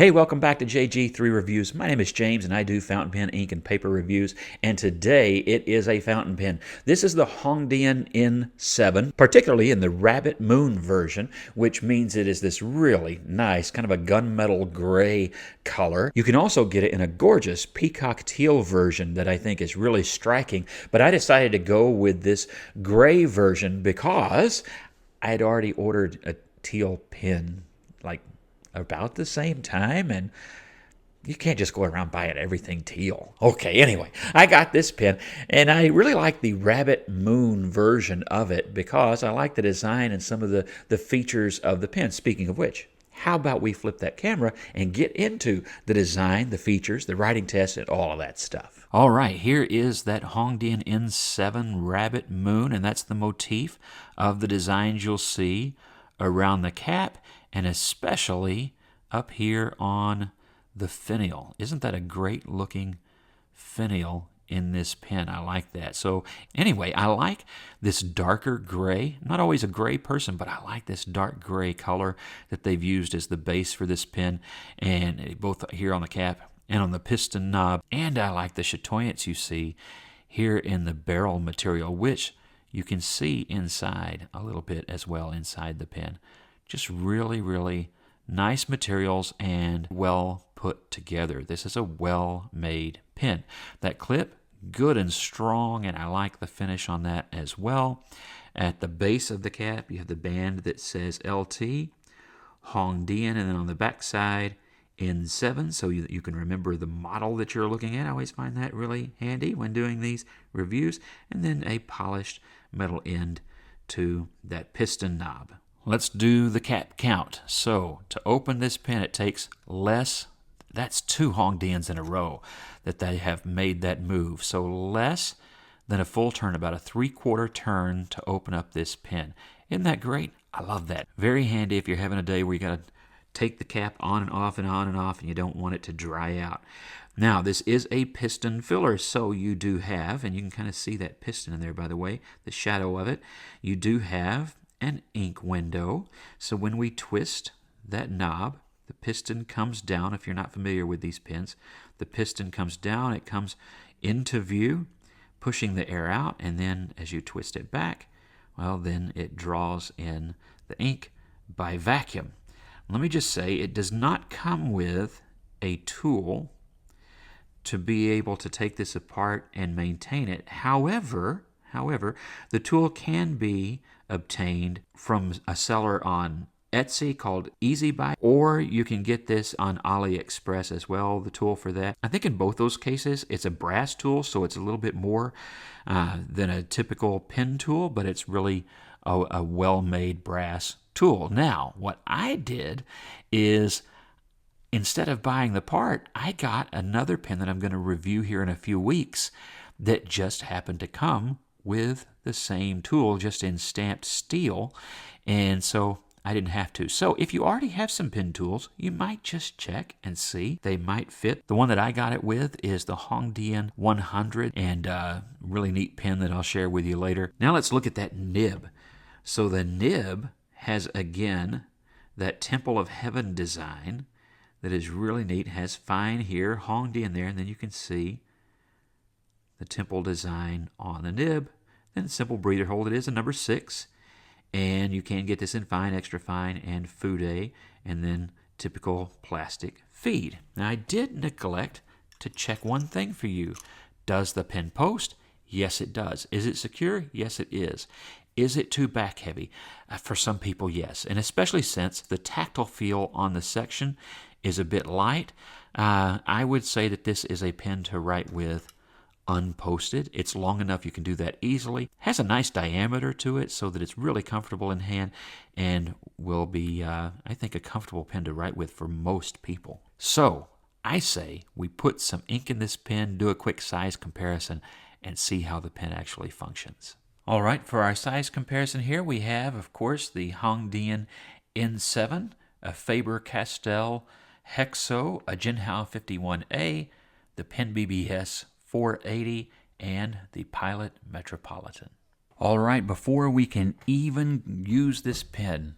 Hey, welcome back to JG3 Reviews. My name is James and I do fountain pen, ink, and paper reviews. And today it is a fountain pen. This is the Hongdian N7, particularly in the Rabbit Moon version, which means it is this really nice kind of a gunmetal gray color. You can also get it in a gorgeous peacock teal version that I think is really striking. But I decided to go with this gray version because I had already ordered a teal pen like about the same time, and you can't just go around buying everything teal. Okay, anyway, I got this pen, and I really like the Rabbit Moon version of it because I like the design and some of the features of the pen. Speaking of which, how about we flip that camera and get into the design, the features, the writing test, and all of that stuff. All right, here is that Hongdian N7 Rabbit Moon, and that's the motif of the designs you'll see around the cap, and especially up here on the finial. Isn't that a great looking finial in this pen? I like that. So anyway, I like this darker gray. I'm not always a gray person, but I like this dark gray color that they've used as the base for this pen, and both here on the cap and on the piston knob. And I like the chatoyance you see here in the barrel material, which you can see inside a little bit as well inside the pen. Just really, really nice materials and well put together. This is a well-made pen. That clip, good and strong, and I like the finish on that as well. At the base of the cap, you have the band that says LT, Hongdian, and then on the back side, N7, so you can remember the model that you're looking at. I always find that really handy when doing these reviews. And then a polished metal end to that piston knob. Let's do the cap count. So to open this pen, it takes less. That's 2 Hongdians in a row that they have made that move. So less than a full turn, about a 3/4 turn to open up this pen. Isn't that great? I love that. Very handy if you're having a day where you got to take the cap on and off and on and off, and you don't want it to dry out. Now, this is a piston filler, so you do have, and you can kind of see that piston in there, by the way, the shadow of it. You do have an ink window, so when we twist that knob, the piston comes down. If you're not familiar with these pens, the piston comes down, it comes into view, pushing the air out, and then as you twist it back, well, then it draws in the ink by vacuum. Let me just say, it does not come with a tool to be able to take this apart and maintain it. However, the tool can be obtained from a seller on Etsy called Easy Buy, or you can get this on AliExpress as well, the tool for that. I think in both those cases, it's a brass tool, so it's a little bit more than a typical pen tool, but it's really a well-made brass tool. Now, what I did is, instead of buying the part, I got another pen that I'm going to review here in a few weeks that just happened to come with the same tool, just in stamped steel, and so I didn't have to. So if you already have some pen tools, you might just check and see. They might fit. The one that I got it with is the Hongdian 100, and really neat pen that I'll share with you later. Now let's look at that nib. So the nib has, again, that Temple of Heaven design that is really neat. It has fine here, Hongdian there, and then you can see the temple design on the nib. Then simple breather hold. It is a number 6, and you can get this in fine, extra fine, and fude, and then typical plastic feed. Now, I did neglect to check one thing for you. Does the pen post? Yes, it does. Is it secure? Yes, it is. Is it too back heavy? For some people, yes, and especially since the tactile feel on the section is a bit light. I would say that this is a pen to write with unposted. It's long enough you can do that easily. Has a nice diameter to it so that it's really comfortable in hand and will be, I think, a comfortable pen to write with for most people. So I say we put some ink in this pen, do a quick size comparison, and see how the pen actually functions. All right, for our size comparison here, we have, of course, the Hongdian N7, a Faber-Castell Hexo, a Jinhao 51A, the Pen BBS 480, and the Pilot Metropolitan. All right, before we can even use this pen,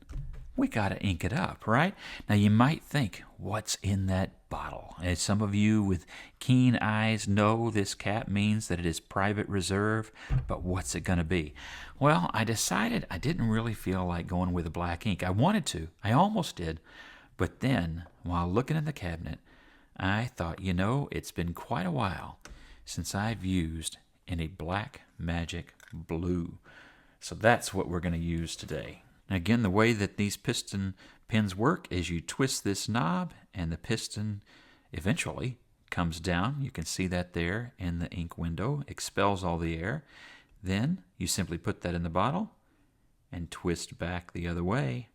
we got to ink it up, right? Now you might think, what's in that bottle? As some of you with keen eyes know, this cap means that it is private reserve, but what's it going to be? Well, I decided I didn't really feel like going with a black ink. I wanted to. I almost did. But then, while looking in the cabinet, I thought, you know, it's been quite a while since I've used any Black Magic Blue. So that's what we're going to use today. Again, the way that these piston pens work is you twist this knob and the piston eventually comes down. You can see that there in the ink window, expels all the air. Then you simply put that in the bottle and twist back the other way,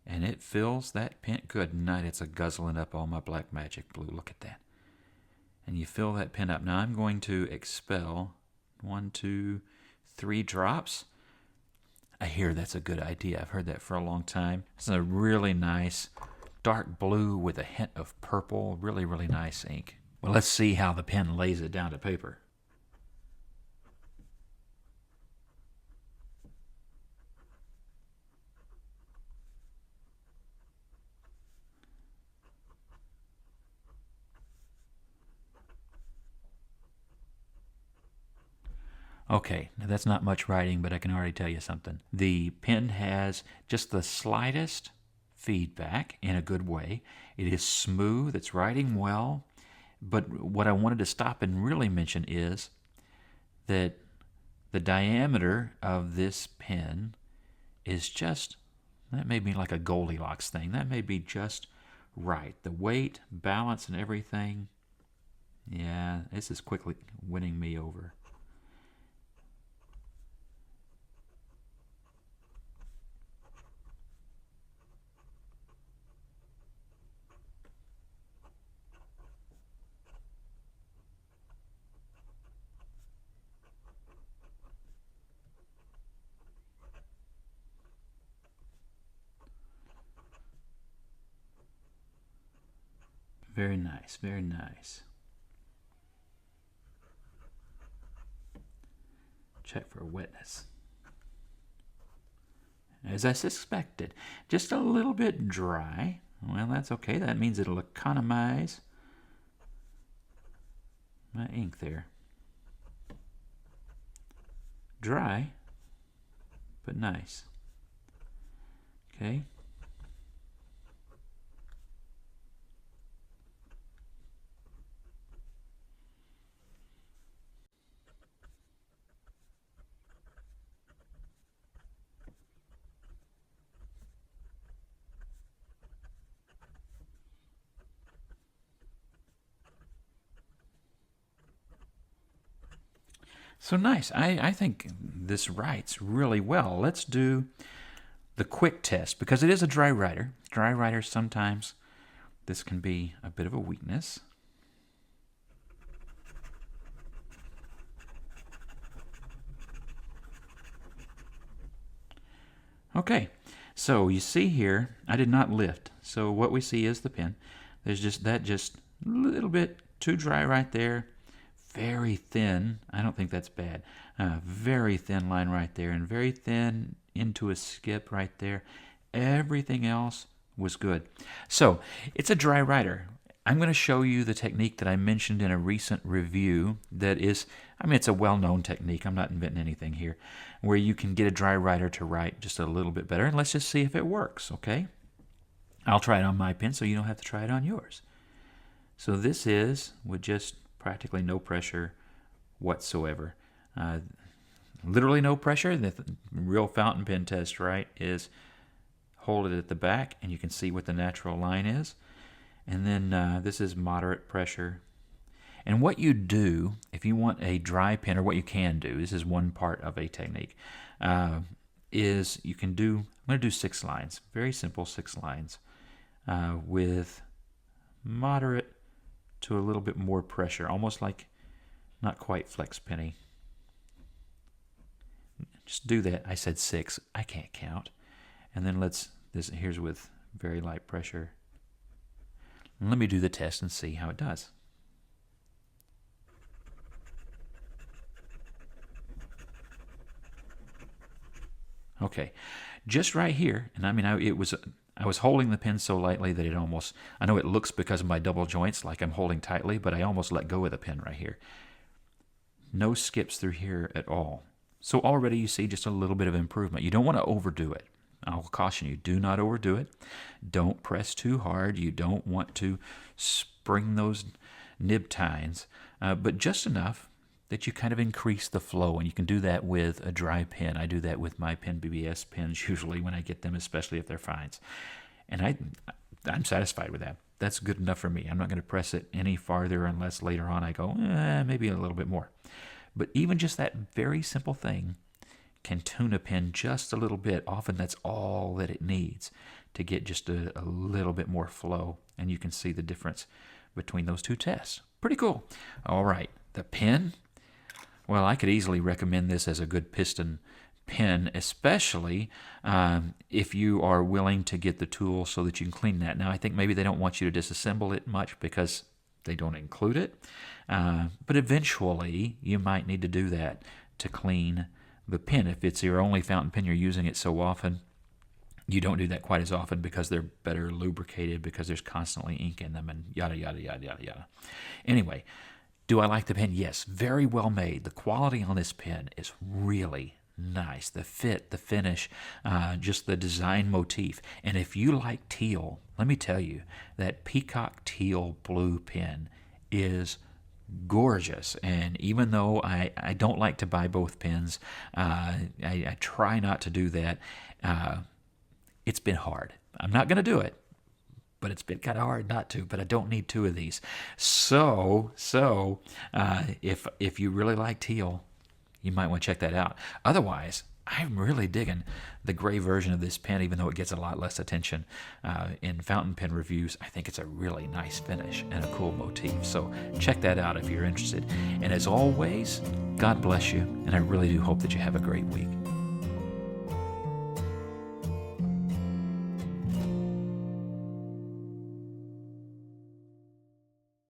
and it fills that pen. Good night, it's a guzzling up all my Black Magic Blue. Look at that. And you fill that pen up. Now I'm going to expel 1, 2, 3 drops. I hear that's a good idea. I've heard that for a long time. It's a really nice dark blue with a hint of purple. Really, really nice ink. Well, let's see how the pen lays it down to paper. Okay, now that's not much writing, but I can already tell you something. The pen has just the slightest feedback in a good way. It is smooth, it's writing well, but what I wanted to stop and really mention is that the diameter of this pen is just, that may be like a Goldilocks thing. That may be just right. The weight, balance, and everything, yeah, this is quickly winning me over. Very nice, very nice. Check for wetness. As I suspected, just a little bit dry. Well, that's okay. That means it'll economize my ink there. Dry, but nice. Okay. So nice. I think this writes really well. Let's do the quick test because it is a dry writer. Dry writers, sometimes this can be a bit of a weakness. Okay, so you see here, I did not lift. So what we see is the pen. There's just a little bit too dry right there. Very thin. I don't think that's bad. Very thin line right there, and very thin into a skip right there. Everything else was good. So it's a dry writer. I'm going to show you the technique that I mentioned in a recent review that is, I mean, it's a well-known technique. I'm not inventing anything here, where you can get a dry writer to write just a little bit better. And let's just see if it works, okay? I'll try it on my pen so you don't have to try it on yours. So this is with just practically no pressure whatsoever. Literally no pressure. The real fountain pen test, right, is hold it at the back and you can see what the natural line is. And then this is moderate pressure. And what you do, if you want a dry pen, or what you can do, this is one part of a technique, is you can do, I'm going to do 6 lines. Very simple 6 lines with moderate to a little bit more pressure, almost like not quite flex penny. Just do that. I said 6. I can't count. And then here's with very light pressure. And let me do the test and see how it does. Okay. just right here. And I mean, I was holding the pen so lightly that it almost, I know it looks because of my double joints like I'm holding tightly, but I almost let go of the pen right here. No skips through here at all. So already you see just a little bit of improvement. You don't want to overdo it. I'll caution you, do not overdo it. Don't press too hard. You don't want to spring those nib tines, but just enough that you kind of increase the flow, and you can do that with a dry pen. I do that with my Pen BBS pens usually when I get them, especially if they're fines. And I'm satisfied with that. That's good enough for me. I'm not going to press it any farther unless later on I go, maybe a little bit more. But even just that very simple thing can tune a pen just a little bit. Often that's all that it needs to get just a little bit more flow, and you can see the difference between those two tests. Pretty cool. All right, the pen. Well, I could easily recommend this as a good piston pen, especially if you are willing to get the tool so that you can clean that. Now, I think maybe they don't want you to disassemble it much because they don't include it, but eventually you might need to do that to clean the pen. If it's your only fountain pen, you're using it so often, you don't do that quite as often because they're better lubricated, because there's constantly ink in them, and yada, yada, yada, yada, yada. Anyway, do I like the pen? Yes, very well made. The quality on this pen is really nice. The fit, the finish, just the design motif. And if you like teal, let me tell you, that peacock teal blue pen is gorgeous. And even though I don't like to buy both pens, I try not to do that. It's been hard. I'm not going to do it, but it's been kind of hard not to. But I don't need two of these. So if you really like teal, you might want to check that out. Otherwise, I'm really digging the gray version of this pen, even though it gets a lot less attention in fountain pen reviews. I think it's a really nice finish and a cool motif. So check that out if you're interested. And as always, God bless you, and I really do hope that you have a great week.